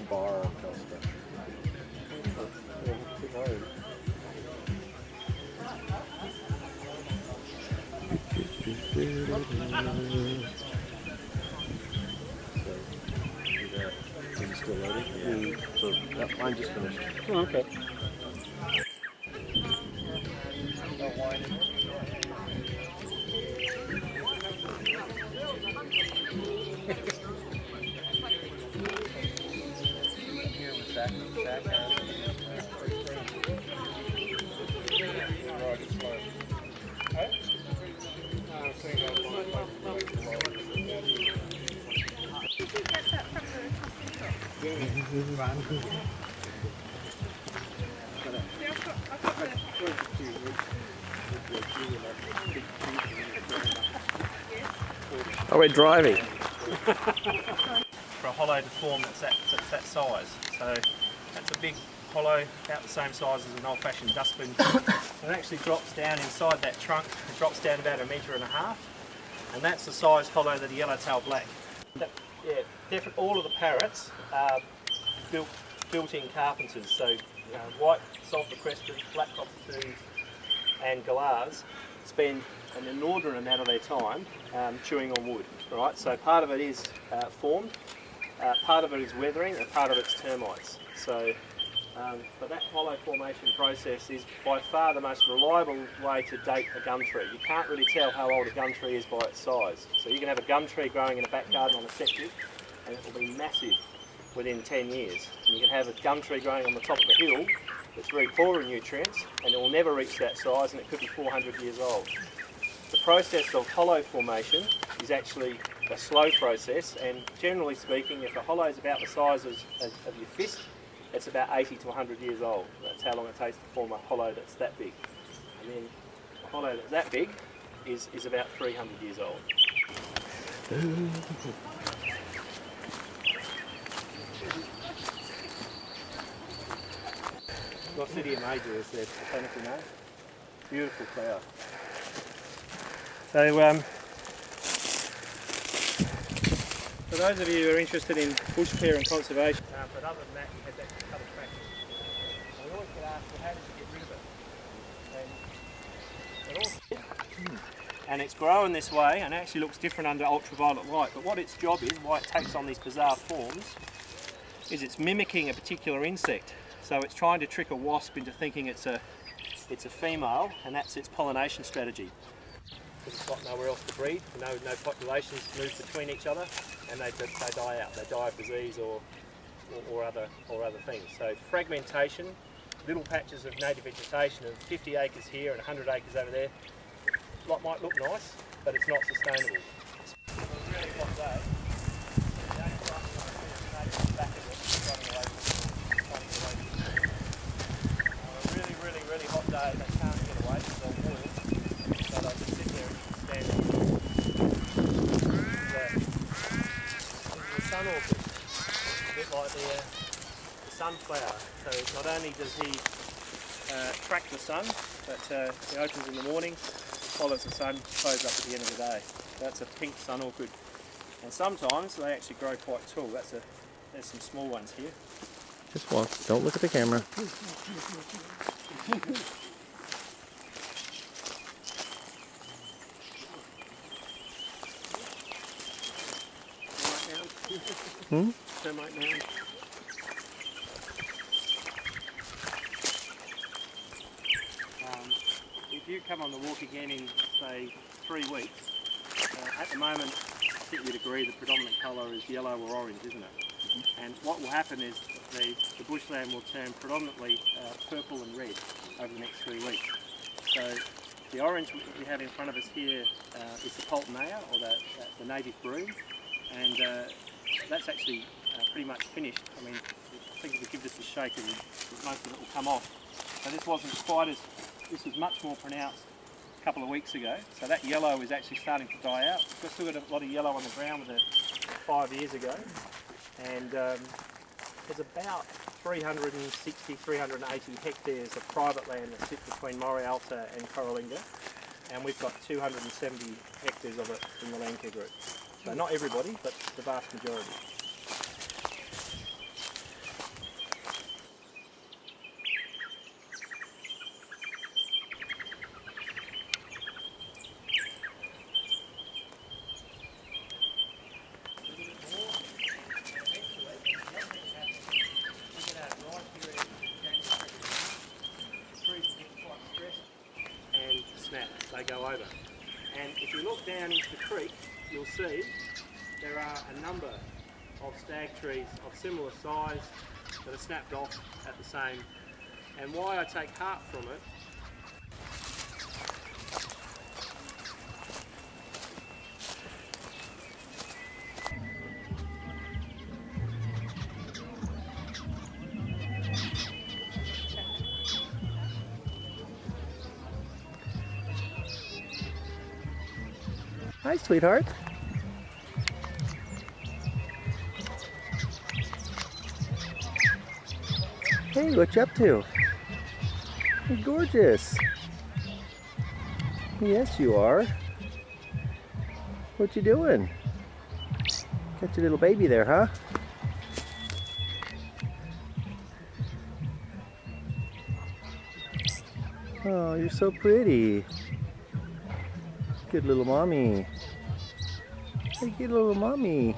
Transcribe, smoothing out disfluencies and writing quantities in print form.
Bar of Costa. Is it still loading? Yeah. So that line just finished. Oh, okay. Oh, we're driving. For a hollow to form that's that size. So that's a big hollow, about the same size as an old-fashioned dustbin. It actually drops down inside that trunk. It drops down about 1.5 metres, and that's the size hollow that the yellowtail black. Yeah, all of the parrots are built-in carpenters. So white sulphur-crested, black cockatoos, and galahs spend an inordinate amount of their time chewing on wood. Right, so part of it is formed, part of it is weathering, and part of it's termites. So, but that hollow formation process is by far the most reliable way to date a gum tree. You can't really tell how old a gum tree is by its size. So you can have a gum tree growing in a back garden on a septic, and it will be massive within 10 years. And you can have a gum tree growing on the top of a hill that's very poor in nutrients, and it will never reach that size, and it could be 400 years old. The process of hollow formation is actually a slow process, and generally speaking, if a hollow is about the size of your fist, it's about 80 to 100 years old. That's how long it takes to form a hollow that's that big. And then a hollow that's that big is about 300 years old. Glossidia major is their botanical name. Beautiful flower. So, for those of you who are interested in bush care and conservation, but other than that, you have that covered practice. We always get asked, well, how did you get rid of it? And it's growing this way, and it actually looks different under ultraviolet light. But what its job is, why it takes on these bizarre forms, is it's mimicking a particular insect. So it's trying to trick a wasp into thinking it's a female, and that's its pollination strategy. Because it's got nowhere else to breed, no populations move between each other, and they die out. They die of disease or other things. So fragmentation, little patches of native vegetation of 50 acres here and 100 acres over there, might look nice, but it's not sustainable. It's a really hot day. Really hot day, they can't get away because they'll boil, so they just sit there and stand there. The sun orchid, a bit like the sunflower. So not only does he track the sun, but he opens in the morning, follows the sun, closes up at the end of the day. That's a pink sun orchid. And sometimes they actually grow quite tall. There's some small ones here. Just walk. Don't look at the camera. Termite mound. If you come on the walk again in, say, 3 weeks, at the moment, I think you'd agree the predominant colour is yellow or orange, isn't it? And what will happen is the bushland will turn predominantly purple and red over the next 3 weeks. So the orange we have in front of us here is the Poltonea, or the native broom, and that's actually pretty much finished. I mean, I think if we give this a shake, most of it will come off. So this wasn't quite as, this was much more pronounced a couple of weeks ago. So that yellow is actually starting to die out. We've still got a lot of yellow on the ground with it 5 years ago. And there's about 360, 380 hectares of private land that sit between Moree Alta and Coralinga, and we've got 270 hectares of it in the Landcare group. So not everybody, but the vast majority. they go over. And if you look down into the creek, you'll see there are a number of stag trees of similar size that are snapped off at the same. And why I take heart from it, Hi, sweetheart. Hey, what you up to? You're gorgeous. Yes, you are. What you doing? Got your little baby there, huh? Oh, you're so pretty. Good little mommy. Hey, good little mommy.